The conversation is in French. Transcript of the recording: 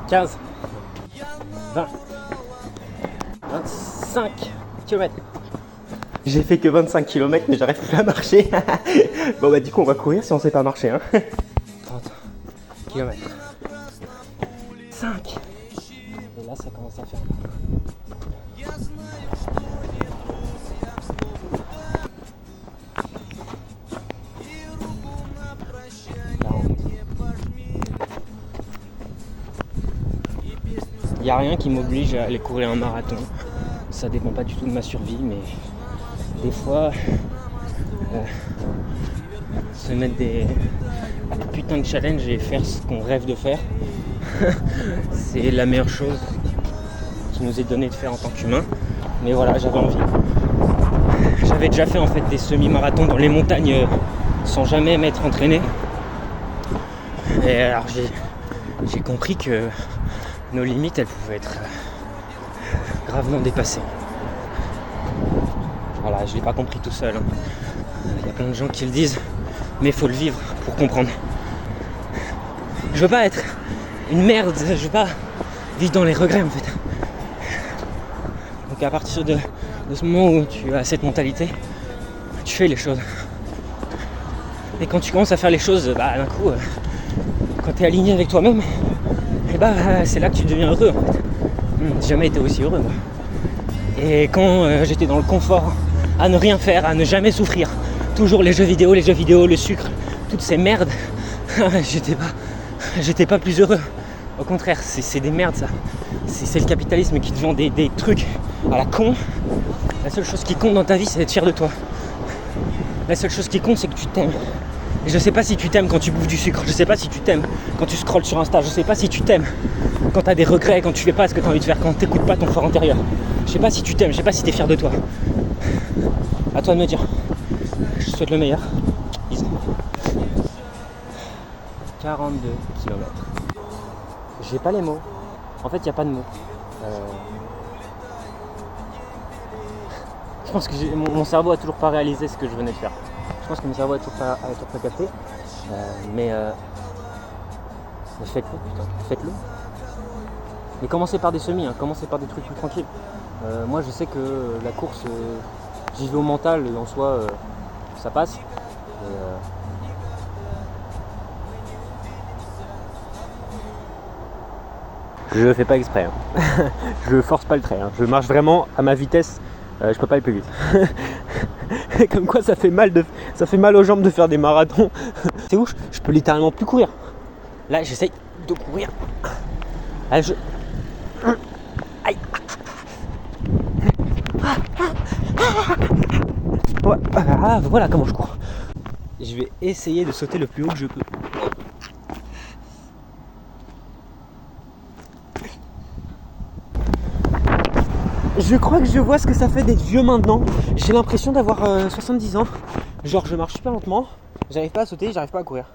15, 20, 25 km. J'ai fait que 25 km mais j'arrive plus à marcher. Bon bah du coup on va courir si on sait pas marcher hein. 30 km. 5. Et là ça commence à faire mal. 40. Il n'y a rien qui m'oblige à aller courir un marathon. Ça dépend pas du tout de ma survie, mais des fois, se mettre des putains de challenges et faire ce qu'on rêve de faire, c'est la meilleure chose qui nous est donnée de faire en tant qu'humain. Mais voilà, j'avais envie. J'avais déjà fait en fait des semi-marathons dans les montagnes sans jamais m'être entraîné. Et alors j'ai compris que nos limites, elles pouvaient être gravement dépassées. Voilà, je l'ai pas compris tout seul. Il y a plein de gens qui le disent, mais il faut le vivre pour comprendre. Je veux pas être une merde, je veux pas vivre dans les regrets en fait. Donc à partir de ce moment où tu as cette mentalité, tu fais les choses. Et quand tu commences à faire les choses, bah d'un coup, quand tu es aligné avec toi-même, et bah c'est là que tu deviens heureux en fait. J'ai jamais été aussi heureux moi. Et quand j'étais dans le confort, à ne rien faire, à ne jamais souffrir, toujours les jeux vidéo, le sucre, toutes ces merdes, j'étais pas plus heureux. Au contraire, c'est des merdes ça. C'est le capitalisme qui te vend des trucs à la con. La seule chose qui compte dans ta vie, c'est d'être fier de toi. La seule chose qui compte, c'est que tu t'aimes. Et je sais pas si tu t'aimes quand tu bouffes du sucre, je sais pas si tu t'aimes quand tu scrolles sur Insta, je sais pas si tu t'aimes quand t'as des regrets, quand tu fais pas ce que t'as envie de faire, quand t'écoutes pas ton fort intérieur. Je sais pas si tu t'aimes, je sais pas si t'es fier de toi. À toi de me dire. Je te souhaite le meilleur. Bisous. 42 km. J'ai pas les mots. En fait, il n'y a pas de mots. Je pense que mon cerveau a toujours pas réalisé ce que je venais de faire. Je pense que mon cerveau a toujours pas capté. Mais faites-le, putain. Faites-le. Mais commencez par des semis, hein. Commencez par des trucs plus tranquilles. Moi, je sais que la course, j'y vais au mental et en soi, ça passe. Et, je fais pas exprès, hein. Je force pas le trait, hein. Je marche vraiment à ma vitesse, je peux pas aller plus vite. Comme quoi ça fait mal aux jambes de faire des marathons. C'est ouf, je peux littéralement plus courir. Là j'essaye de courir. Là, aïe. Ouais, voilà comment je cours. Je vais essayer de sauter le plus haut que je peux. Je crois que je vois ce que ça fait d'être vieux maintenant. J'ai l'impression d'avoir 70 ans. Genre je marche super lentement, j'arrive pas à sauter, j'arrive pas à courir.